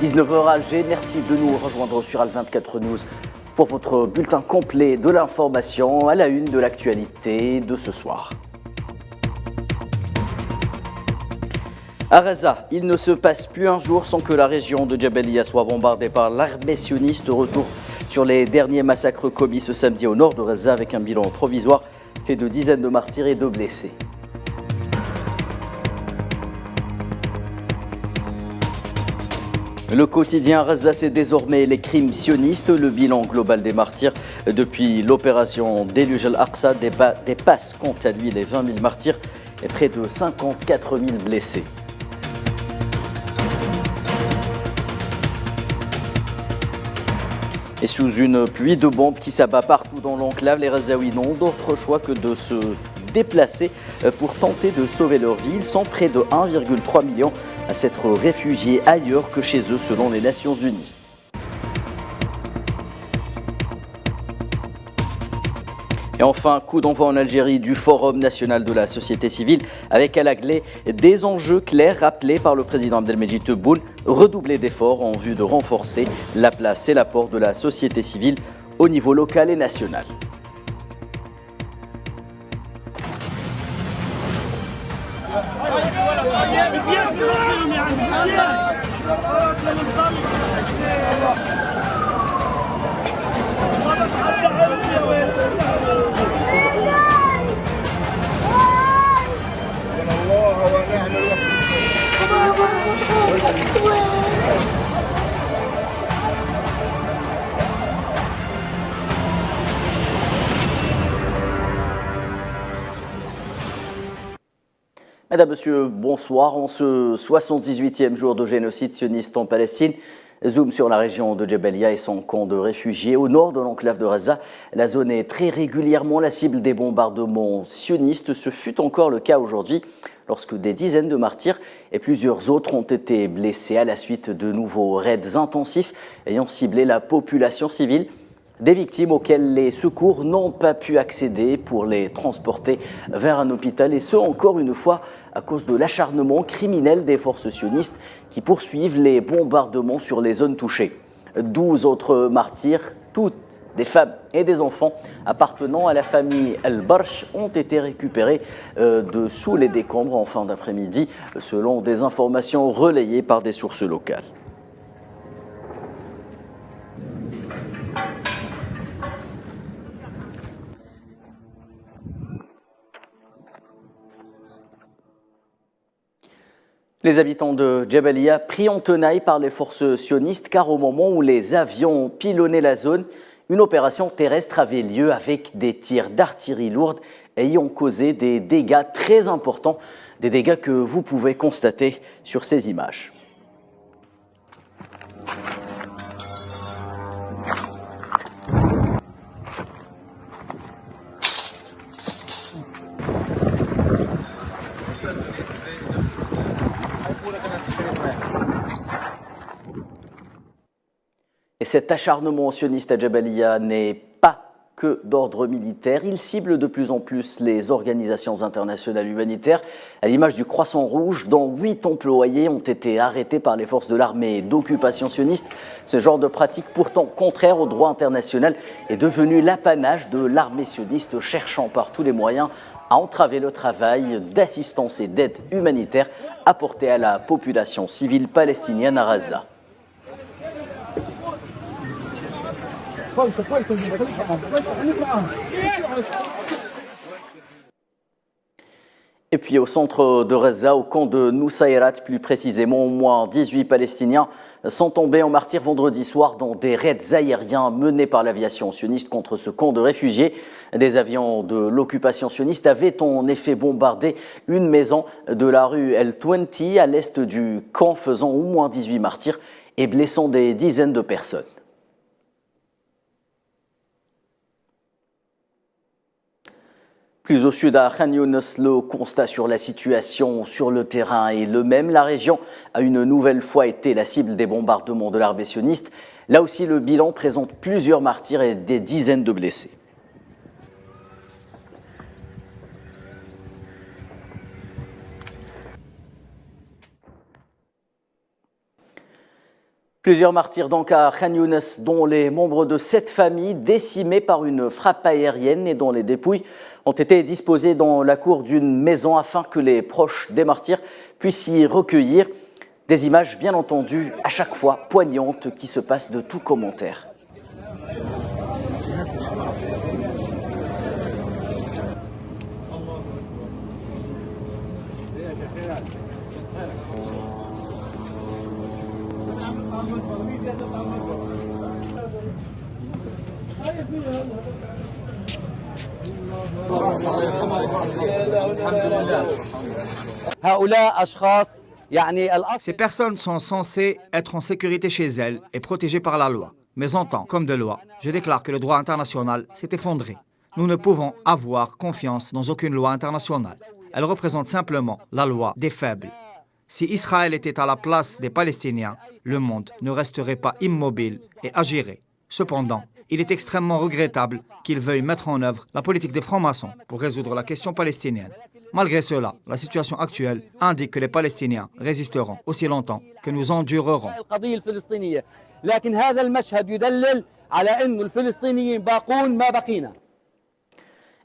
19h à Alger. Merci de nous rejoindre sur Al24 News pour votre bulletin complet de l'information à la une de l'actualité de ce soir. À Gaza, il ne se passe plus un jour sans que la région de Jabalia soit bombardée par l'armée sioniste. Retour sur les derniers massacres commis ce samedi au nord de Gaza avec un bilan provisoire fait de dizaines de martyrs et de blessés. Le quotidien Gaza, c'est désormais les crimes sionistes. Le bilan global des martyrs depuis l'opération Déluge al-Aqsa dépasse quant à lui les 20 000 martyrs et près de 54 000 blessés. Et sous une pluie de bombes qui s'abat partout dans l'enclave, les Gazaouis n'ont d'autre choix que de se déplacer pour tenter de sauver leur vie. Ils sont près de 1,3 million à s'être réfugiés ailleurs que chez eux selon les Nations Unies. Et enfin, coup d'envoi en Algérie du Forum national de la société civile avec à la clé des enjeux clairs rappelés par le président Abdelmejid Tebboune, redoubler d'efforts en vue de renforcer la place et l'apport de la société civile au niveau local et national. Madame, Monsieur, bonsoir. En ce 78e jour de génocide sioniste en Palestine, zoom sur la région de Jabalia et son camp de réfugiés au nord de l'enclave de Gaza. La zone est très régulièrement la cible des bombardements sionistes. Ce fut encore le cas aujourd'hui lorsque des dizaines de martyrs et plusieurs autres ont été blessés à la suite de nouveaux raids intensifs ayant ciblé la population civile. Des victimes auxquelles les secours n'ont pas pu accéder pour les transporter vers un hôpital, et ce, encore une fois, à cause de l'acharnement criminel des forces sionistes qui poursuivent les bombardements sur les zones touchées. 12 autres martyrs, toutes des femmes et des enfants appartenant à la famille El-Barch, ont été récupérés de sous les décombres en fin d'après-midi, selon des informations relayées par des sources locales. Les habitants de Jabalia pris en tenaille par les forces sionistes car au moment où les avions pilonnaient la zone, une opération terrestre avait lieu avec des tirs d'artillerie lourde ayant causé des dégâts très importants, des dégâts que vous pouvez constater sur ces images. Et cet acharnement sioniste à Jabalia n'est pas que d'ordre militaire. Il cible de plus en plus les organisations internationales humanitaires, à l'image du Croissant Rouge, dont 8 employés ont été arrêtés par les forces de l'armée d'occupation sioniste. Ce genre de pratique, pourtant contraire au droit international, est devenu l'apanage de l'armée sioniste, cherchant par tous les moyens à entraver le travail d'assistance et d'aide humanitaire apportée à la population civile palestinienne à Gaza. Et puis au centre de Gaza, au camp de Nusayrat plus précisément, au moins 18 Palestiniens sont tombés en martyrs vendredi soir dans des raids aériens menés par l'aviation sioniste contre ce camp de réfugiés. Des avions de l'occupation sioniste avaient en effet bombardé une maison de la rue El-Twenti à l'est du camp, faisant au moins 18 martyrs et blessant des dizaines de personnes. Plus au sud, à Khan Younes, le constat sur la situation sur le terrain est le même. La région a une nouvelle fois été la cible des bombardements de l'armée sioniste. Là aussi, le bilan présente plusieurs martyrs et des dizaines de blessés. Plusieurs martyrs donc à Khan Younes, dont les membres de 7 familles décimées par une frappe aérienne et dont les dépouilles ont été disposées dans la cour d'une maison afin que les proches des martyrs puissent y recueillir. Des images bien entendu à chaque fois poignantes qui se passent de tout commentaire. Ces personnes sont censées être en sécurité chez elles et protégées par la loi. Mais en tant qu'homme de loi, je déclare que le droit international s'est effondré. Nous ne pouvons avoir confiance dans aucune loi internationale. Elle représente simplement la loi des faibles. Si Israël était à la place des Palestiniens, le monde ne resterait pas immobile et agirait. Cependant, il est extrêmement regrettable qu'ils veuillent mettre en œuvre la politique des francs-maçons pour résoudre la question palestinienne. Malgré cela, la situation actuelle indique que les Palestiniens résisteront aussi longtemps que nous endurerons.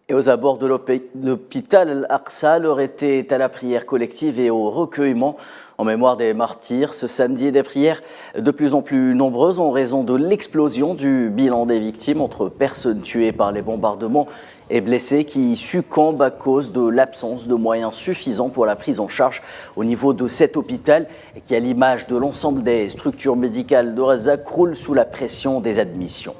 Et aux abords de l'hôpital Al-Aqsa, l'heure était à la prière collective et au recueillement en mémoire des martyrs. Ce samedi, des prières de plus en plus nombreuses en raison de l'explosion du bilan des victimes entre personnes tuées par les bombardements et blessés qui succombent à cause de l'absence de moyens suffisants pour la prise en charge au niveau de cet hôpital et qui, à l'image de l'ensemble des structures médicales de Gaza, croule sous la pression des admissions.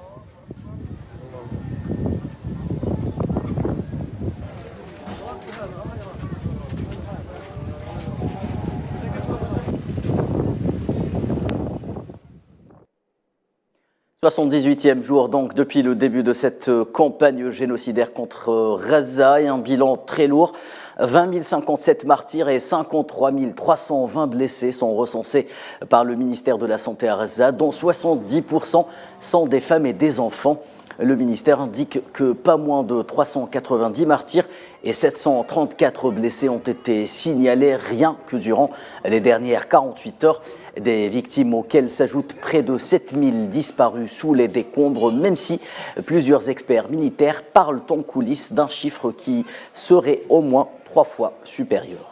« 78e jour donc depuis le début de cette campagne génocidaire contre Gaza et un bilan très lourd. 20 057 martyrs et 53 320 blessés sont recensés par le ministère de la Santé à Gaza, dont 70% sont des femmes et des enfants. Le ministère indique que pas moins de 390 martyrs et 734 blessés ont été signalés rien que durant les dernières 48 heures. Des victimes auxquelles s'ajoutent près de 7000 disparus sous les décombres, même si plusieurs experts militaires parlent en coulisses d'un chiffre qui serait au moins 3 fois supérieur.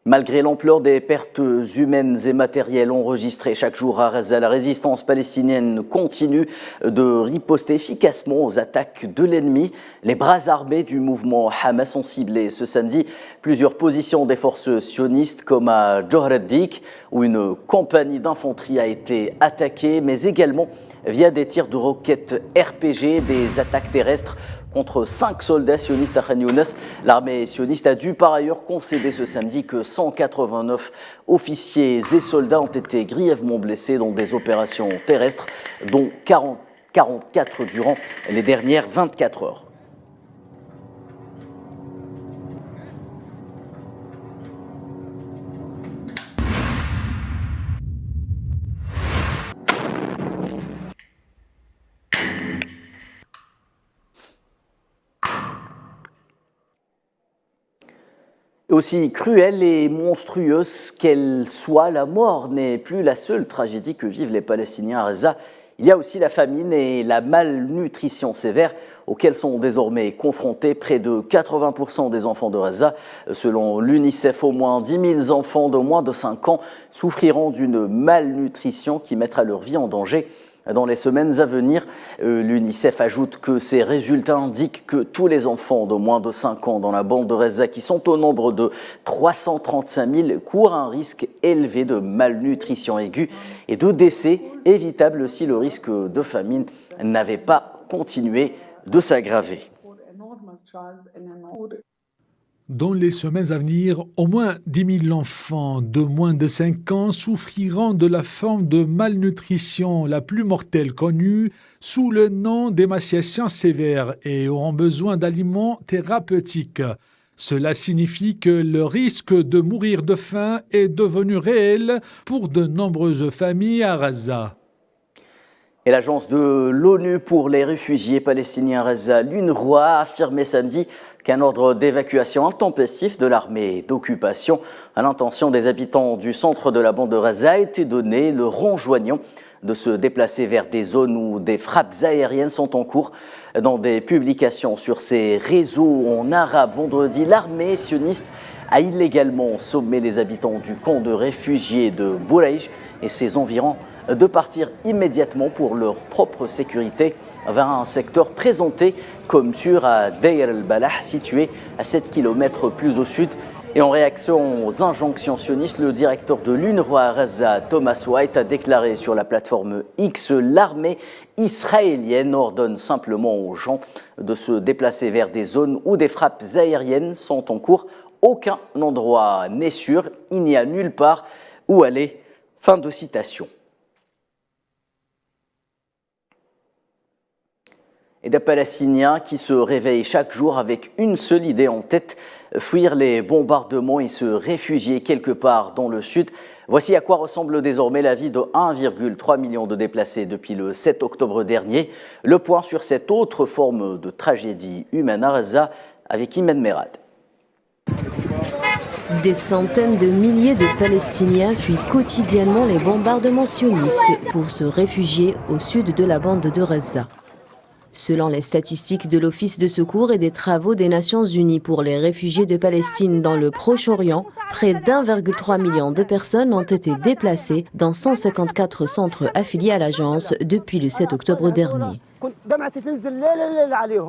Malgré l'ampleur des pertes humaines et matérielles enregistrées chaque jour à Gaza, la résistance palestinienne continue de riposter efficacement aux attaques de l'ennemi. Les bras armés du mouvement Hamas ont ciblé ce samedi plusieurs positions des forces sionistes comme à Johar ad-Dik, où une compagnie d'infanterie a été attaquée, mais également via des tirs de roquettes RPG, des attaques terrestres contre 5 soldats sionistes à Khan Younes. L'armée sioniste a dû par ailleurs concéder ce samedi que 189 officiers et soldats ont été grièvement blessés dans des opérations terrestres, dont 44 durant les dernières 24 heures. Aussi cruelle et monstrueuse qu'elle soit, la mort n'est plus la seule tragédie que vivent les Palestiniens à Gaza. Il y a aussi la famine et la malnutrition sévère auxquelles sont désormais confrontés près de 80% des enfants de Gaza. Selon l'UNICEF, au moins 10 000 enfants de moins de 5 ans souffriront d'une malnutrition qui mettra leur vie en danger dans les semaines à venir. L'UNICEF ajoute que ces résultats indiquent que tous les enfants de moins de 5 ans dans la bande de Gaza, qui sont au nombre de 335 000, courent un risque élevé de malnutrition aiguë et de décès évitable si le risque de famine n'avait pas continué de s'aggraver. Dans les semaines à venir, au moins 10 000 enfants de moins de 5 ans souffriront de la forme de malnutrition la plus mortelle connue sous le nom d'émaciation sévère et auront besoin d'aliments thérapeutiques. Cela signifie que le risque de mourir de faim est devenu réel pour de nombreuses familles à Gaza. Et l'agence de l'ONU pour les réfugiés palestiniens Reza, l'UNRWA, a affirmé samedi qu'un ordre d'évacuation intempestif de l'armée d'occupation à l'intention des habitants du centre de la bande de Reza a été donné, le enjoignant de se déplacer vers des zones où des frappes aériennes sont en cours. Dans des publications sur ses réseaux en arabe vendredi, l'armée sioniste a illégalement sommé les habitants du camp de réfugiés de Bouraïj et ses environs de partir immédiatement pour leur propre sécurité vers un secteur présenté comme sûr à Deir el-Balah, situé à 7 km plus au sud. Et en réaction aux injonctions sionistes, le directeur de l'UNRWA à Gaza, Thomas White, a déclaré sur la plateforme X: l'armée israélienne ordonne simplement aux gens de se déplacer vers des zones où des frappes aériennes sont en cours. Aucun endroit n'est sûr, il n'y a nulle part où aller. Fin de citation. Et des Palestiniens qui se réveillent chaque jour avec une seule idée en tête, fuir les bombardements et se réfugier quelque part dans le sud. Voici à quoi ressemble désormais la vie de 1,3 million de déplacés depuis le 7 octobre dernier. Le point sur cette autre forme de tragédie humaine à Gaza avec Imen Merad. Des centaines de milliers de Palestiniens fuient quotidiennement les bombardements sionistes pour se réfugier au sud de la bande de Gaza. Selon les statistiques de l'Office de secours et des travaux des Nations Unies pour les réfugiés de Palestine dans le Proche-Orient, près d'1,3 million de personnes ont été déplacées dans 154 centres affiliés à l'agence depuis le 7 octobre dernier.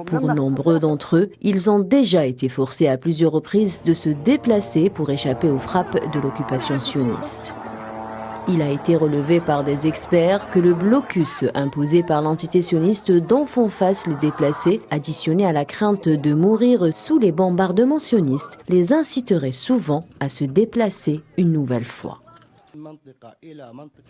Pour nombreux d'entre eux, ils ont déjà été forcés à plusieurs reprises de se déplacer pour échapper aux frappes de l'occupation sioniste. Il a été relevé par des experts que le blocus imposé par l'entité sioniste dont font face les déplacés, additionné à la crainte de mourir sous les bombardements sionistes, les inciterait souvent à se déplacer une nouvelle fois.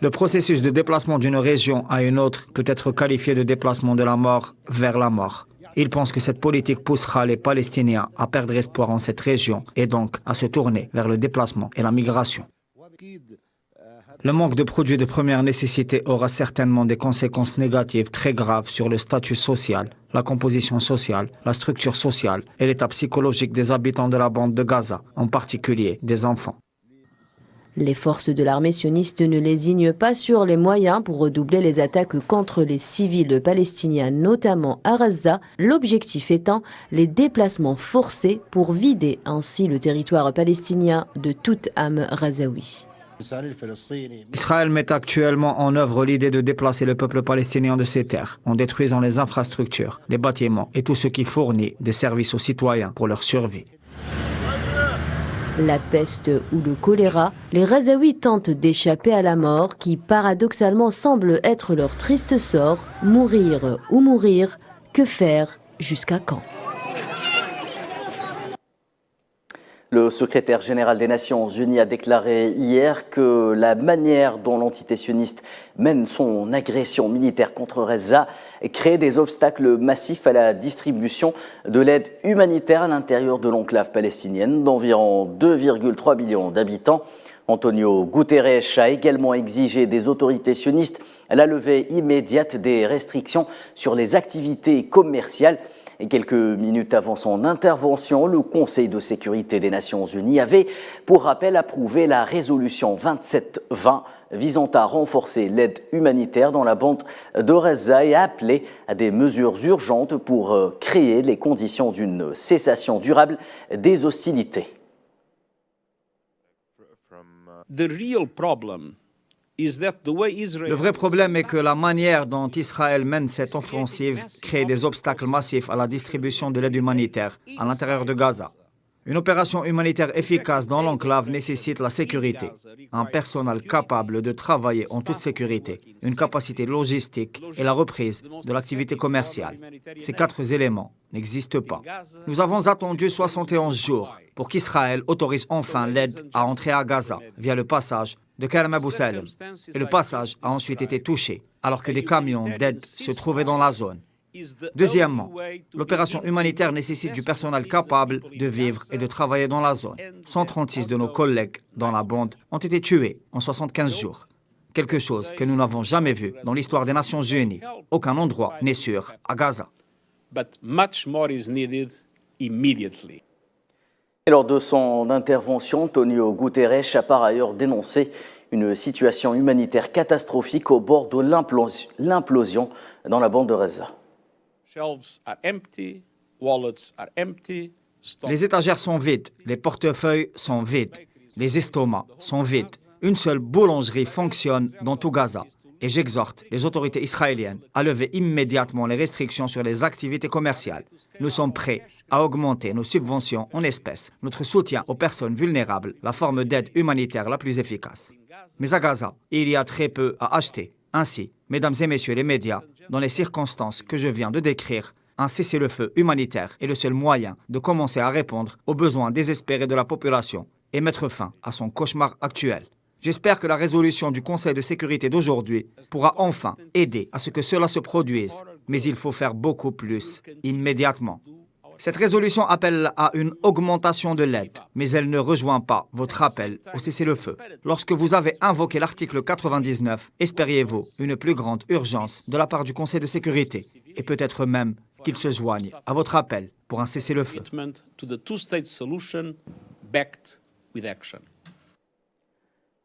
Le processus de déplacement d'une région à une autre peut être qualifié de déplacement de la mort vers la mort. Ils pensent que cette politique poussera les Palestiniens à perdre espoir en cette région et donc à se tourner vers le déplacement et la migration. Le manque de produits de première nécessité aura certainement des conséquences négatives très graves sur le statut social, la composition sociale, la structure sociale et l'état psychologique des habitants de la bande de Gaza, en particulier des enfants. Les forces de l'armée sioniste ne lésignent pas sur les moyens pour redoubler les attaques contre les civils palestiniens, notamment à Gaza, l'objectif étant les déplacements forcés pour vider ainsi le territoire palestinien de toute âme gazaoui. Israël met actuellement en œuvre l'idée de déplacer le peuple palestinien de ses terres, en détruisant les infrastructures, les bâtiments et tout ce qui fournit des services aux citoyens pour leur survie. La peste ou le choléra, les Gazaouis tentent d'échapper à la mort qui paradoxalement semble être leur triste sort, mourir ou mourir, que faire, jusqu'à quand ? Le secrétaire général des Nations Unies a déclaré hier que la manière dont l'entité sioniste mène son agression militaire contre Gaza crée des obstacles massifs à la distribution de l'aide humanitaire à l'intérieur de l'enclave palestinienne d'environ 2,3 millions d'habitants. Antonio Guterres a également exigé des autorités sionistes la levée immédiate des restrictions sur les activités commerciales. Et quelques minutes avant son intervention, le Conseil de sécurité des Nations Unies avait, pour rappel, approuvé la résolution 2720 visant à renforcer l'aide humanitaire dans la bande de Gaza et a appelé à des mesures urgentes pour créer les conditions d'une cessation durable des hostilités. Le vrai problème est que la manière dont Israël mène cette offensive crée des obstacles massifs à la distribution de l'aide humanitaire à l'intérieur de Gaza. Une opération humanitaire efficace dans l'enclave nécessite la sécurité, un personnel capable de travailler en toute sécurité, une capacité logistique et la reprise de l'activité commerciale. Ces 4 éléments n'existent pas. Nous avons attendu 71 jours pour qu'Israël autorise enfin l'aide à entrer à Gaza via le passage de Kerem Abou Salem. Et le passage a ensuite été touché alors que des camions d'aide se trouvaient dans la zone. Deuxièmement, l'opération humanitaire nécessite du personnel capable de vivre et de travailler dans la zone. 136 de nos collègues dans la bande ont été tués en 75 jours. quelque chose que nous n'avons jamais vu dans l'histoire des Nations Unies. Aucun endroit n'est sûr à Gaza. But much more is needed immediately. Et lors de son intervention, Antonio Guterres a par ailleurs dénoncé une situation humanitaire catastrophique au bord de l'implosion dans la bande de Gaza. Shelves are empty, wallets are empty. Les étagères sont vides, les portefeuilles sont vides, les estomacs sont vides. Une seule boulangerie fonctionne dans tout Gaza. Et j'exhorte les autorités israéliennes à lever immédiatement les restrictions sur les activités commerciales. Nous sommes prêts à augmenter nos subventions en espèces, notre soutien aux personnes vulnérables, la forme d'aide humanitaire la plus efficace. Mais à Gaza, il y a très peu à acheter. Ainsi, mesdames et messieurs les médias, dans les circonstances que je viens de décrire, un cessez-le-feu humanitaire est le seul moyen de commencer à répondre aux besoins désespérés de la population et mettre fin à son cauchemar actuel. J'espère que la résolution du Conseil de sécurité d'aujourd'hui pourra enfin aider à ce que cela se produise, mais il faut faire beaucoup plus, immédiatement. Cette résolution appelle à une augmentation de l'aide, mais elle ne rejoint pas votre appel au cessez-le-feu. Lorsque vous avez invoqué l'article 99, espériez-vous une plus grande urgence de la part du Conseil de sécurité, et peut-être même qu'il se joigne à votre appel pour un cessez-le-feu.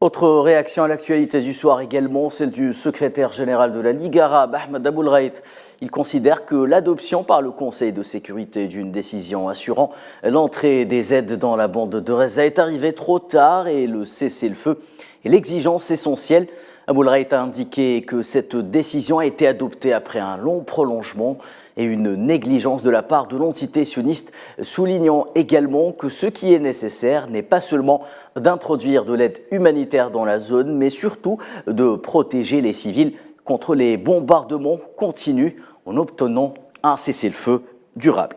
Autre réaction à l'actualité du soir également, celle du secrétaire général de la Ligue arabe, Ahmed Aboulraït. Il considère que l'adoption par le Conseil de sécurité d'une décision assurant l'entrée des aides dans la bande de Gaza est arrivée trop tard et le cessez-le-feu est l'exigence essentielle. Aboulraït a indiqué que cette décision a été adoptée après un long prolongement et une négligence de la part de l'entité sioniste, soulignant également que ce qui est nécessaire n'est pas seulement d'introduire de l'aide humanitaire dans la zone, mais surtout de protéger les civils contre les bombardements continus en obtenant un cessez-le-feu durable.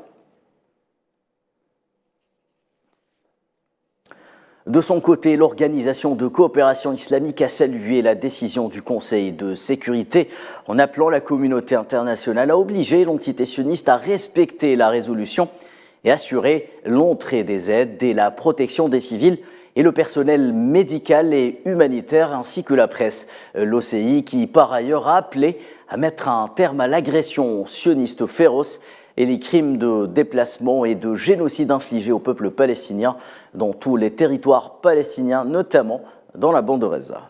De son côté, l'Organisation de coopération islamique a salué la décision du Conseil de sécurité en appelant la communauté internationale à obliger l'entité sioniste à respecter la résolution et assurer l'entrée des aides et la protection des civils et le personnel médical et humanitaire ainsi que la presse. L'OCI qui par ailleurs a appelé à mettre un terme à l'agression sioniste féroce et les crimes de déplacement et de génocide infligés au peuple palestinien dans tous les territoires palestiniens, notamment dans la bande de Gaza.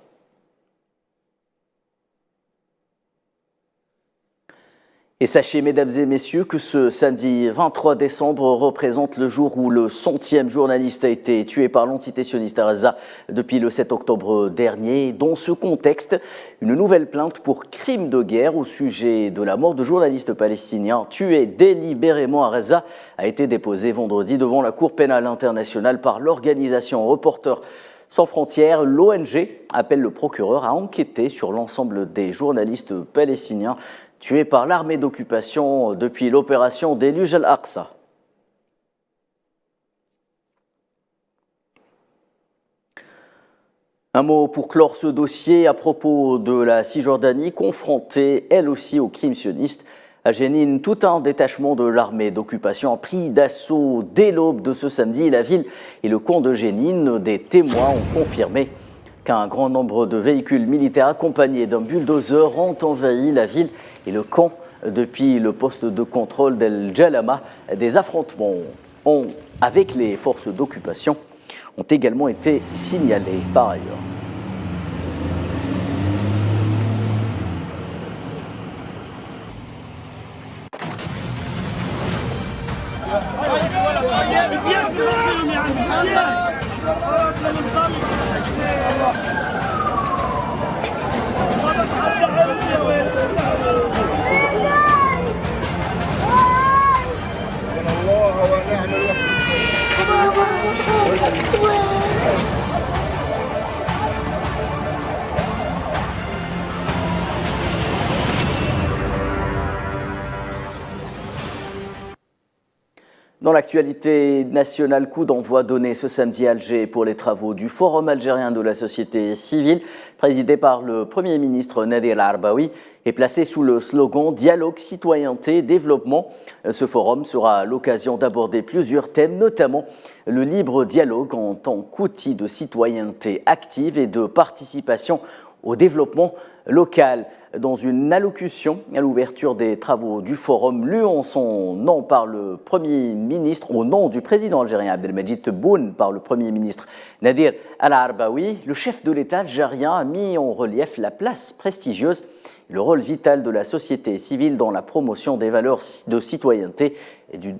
Et sachez, mesdames et messieurs, que ce samedi 23 décembre représente le jour où le 100e journaliste a été tué par l'entité sioniste à Gaza depuis le 7 octobre dernier. Dans ce contexte, une nouvelle plainte pour crime de guerre au sujet de la mort de journalistes palestiniens tués délibérément à Gaza a été déposée vendredi devant la Cour pénale internationale par l'organisation Reporters sans frontières. L'ONG appelle le procureur à enquêter sur l'ensemble des journalistes palestiniens tués par l'armée d'occupation depuis l'opération Déluge al-Aqsa. Un mot pour clore ce dossier à propos de la Cisjordanie, confrontée elle aussi aux crimes sionistes. À Jénine, tout un détachement de l'armée d'occupation a pris d'assaut dès l'aube de ce samedi la ville et le camp de Jénine. Des témoins ont confirmé qu'un grand nombre de véhicules militaires accompagnés d'un bulldozer ont envahi la ville et le camp depuis le poste de contrôle d'El Jalama. Des affrontements avec les forces d'occupation ont également été signalés par ailleurs. Dans l'actualité nationale, coup d'envoi donné ce samedi à Alger pour les travaux du Forum algérien de la société civile, présidé par le Premier ministre Nadir Arbaoui, et placé sous le slogan « Dialogue, citoyenneté, développement ». Ce forum sera l'occasion d'aborder plusieurs thèmes, notamment le libre dialogue en tant qu'outil de citoyenneté active et de participation au développement local. Dans une allocution à l'ouverture des travaux du forum, lu en son nom par le Premier ministre, au nom du président algérien Abdelmadjid Tebboune, par le Premier ministre Nadir Al-Arbaoui, le chef de l'État algérien a mis en relief la place prestigieuse et le rôle vital de la société civile dans la promotion des valeurs de citoyenneté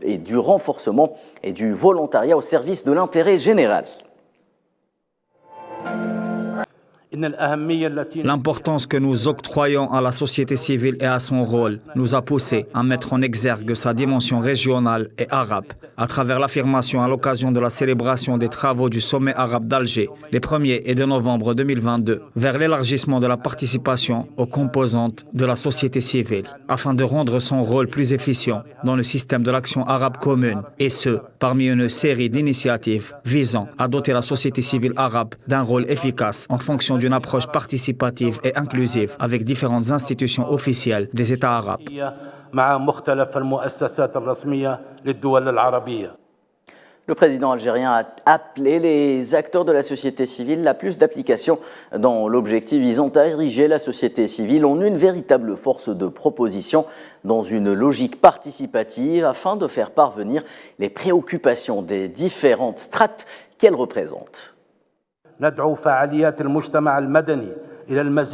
et du renforcement et du volontariat au service de l'intérêt général. L'importance que nous octroyons à la société civile et à son rôle nous a poussé à mettre en exergue sa dimension régionale et arabe à travers l'affirmation à l'occasion de la célébration des travaux du sommet arabe d'Alger les 1er et 2 novembre 2022 vers l'élargissement de la participation aux composantes de la société civile afin de rendre son rôle plus efficient dans le système de l'action arabe commune et ce, parmi une série d'initiatives visant à doter la société civile arabe d'un rôle efficace en fonction d'une approche participative et inclusive avec différentes institutions officielles des États arabes. Le président algérien a appelé les acteurs de la société civile à plus d'application dans l'objectif visant à ériger la société civile en une véritable force de proposition dans une logique participative afin de faire parvenir les préoccupations des différentes strates qu'elle représente.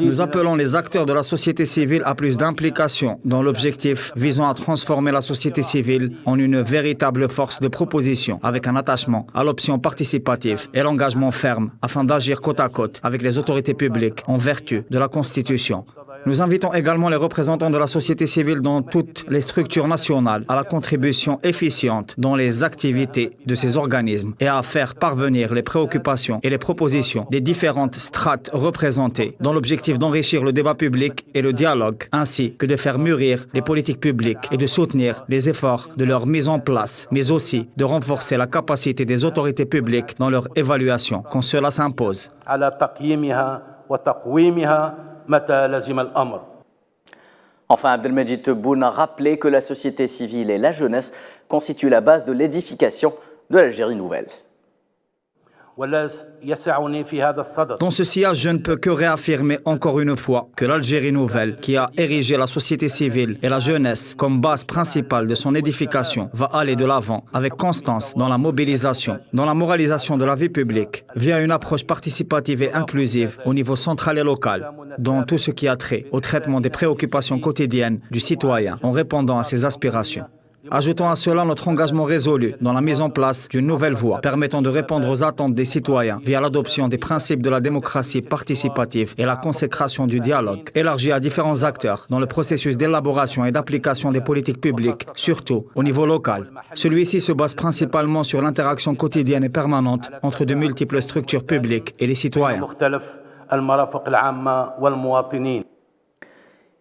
Nous appelons les acteurs de la société civile à plus d'implication dans l'objectif visant à transformer la société civile en une véritable force de proposition avec un attachement à l'option participative et l'engagement ferme afin d'agir côte à côte avec les autorités publiques en vertu de la Constitution. Nous invitons également les représentants de la société civile dans toutes les structures nationales à la contribution efficiente dans les activités de ces organismes et à faire parvenir les préoccupations et les propositions des différentes strates représentées dans l'objectif d'enrichir le débat public et le dialogue, ainsi que de faire mûrir les politiques publiques et de soutenir les efforts de leur mise en place, mais aussi de renforcer la capacité des autorités publiques dans leur évaluation quand cela s'impose. Enfin, Abdelmadjid Tebboune a rappelé que la société civile et la jeunesse constituent la base de l'édification de l'Algérie nouvelle. Dans ce sillage, je ne peux que réaffirmer encore une fois que l'Algérie nouvelle, qui a érigé la société civile et la jeunesse comme base principale de son édification, va aller de l'avant avec constance dans la mobilisation, dans la moralisation de la vie publique, via une approche participative et inclusive au niveau central et local, dans tout ce qui a trait au traitement des préoccupations quotidiennes du citoyen en répondant à ses aspirations. Ajoutons à cela notre engagement résolu dans la mise en place d'une nouvelle voie permettant de répondre aux attentes des citoyens via l'adoption des principes de la démocratie participative et la consécration du dialogue, élargi à différents acteurs dans le processus d'élaboration et d'application des politiques publiques, surtout au niveau local. Celui-ci se base principalement sur l'interaction quotidienne et permanente entre de multiples structures publiques et les citoyens.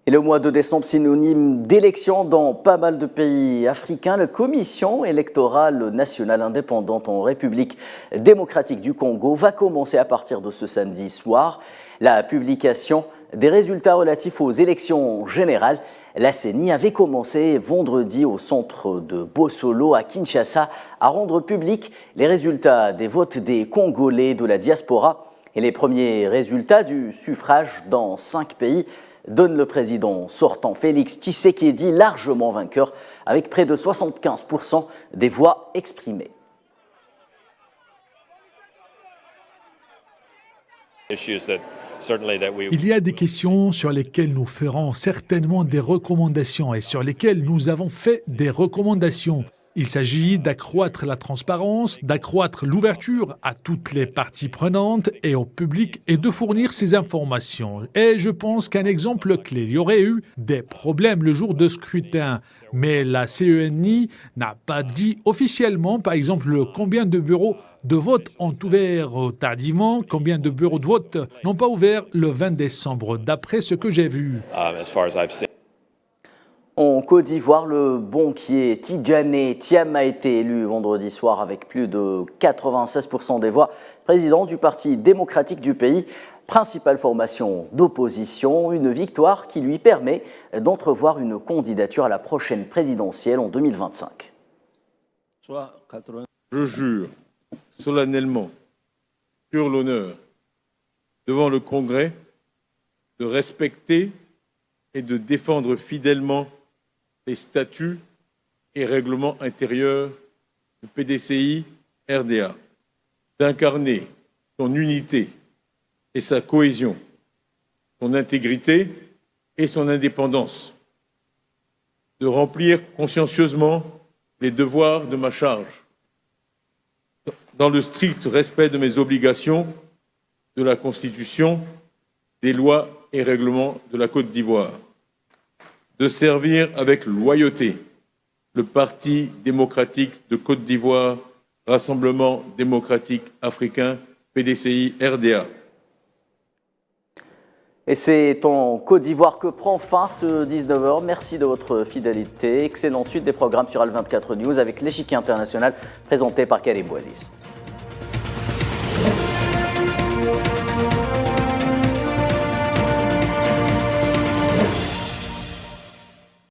Et le mois de décembre, synonyme d'élection dans pas mal de pays africains, la Commission électorale nationale indépendante en République démocratique du Congo va commencer à partir de ce samedi soir la publication des résultats relatifs aux élections générales. La CENI avait commencé vendredi au centre de Bossolo à Kinshasa à rendre public les résultats des votes des Congolais de la diaspora et les premiers résultats du suffrage dans 5 pays donne le président sortant Félix Tshisekedi largement vainqueur avec près de 75% des voix exprimées. Il y a des questions sur lesquelles nous ferons certainement des recommandations et sur lesquelles nous avons fait des recommandations. Il s'agit d'accroître la transparence, d'accroître l'ouverture à toutes les parties prenantes et au public et de fournir ces informations. Et je pense qu'un exemple clé, il y aurait eu des problèmes le jour de scrutin, mais la CENI n'a pas dit officiellement, par exemple, combien de bureaux de vote ont ouvert tardivement, combien de bureaux de vote n'ont pas ouvert le 20 décembre, d'après ce que j'ai vu. En Côte d'Ivoire, le banquier Tidjane Thiam a été élu vendredi soir avec plus de 96% des voix, président du Parti démocratique du pays, principale formation d'opposition, une victoire qui lui permet d'entrevoir une candidature à la prochaine présidentielle en 2025. Je jure solennellement, sur l'honneur, devant le Congrès, de respecter et de défendre fidèlement les statuts et règlements intérieurs du PDCI RDA, d'incarner son unité et sa cohésion, son intégrité et son indépendance, de remplir consciencieusement les devoirs de ma charge, dans le strict respect de mes obligations, de la Constitution, des lois et règlements de la Côte d'Ivoire, de servir avec loyauté le Parti démocratique de Côte d'Ivoire, Rassemblement démocratique africain, PDCI RDA. Et c'est en Côte d'Ivoire que prend fin ce 19h. Merci de votre fidélité. Excellente suite des programmes sur Al24 News avec l'échiquier international présenté par Karim Bouaziz.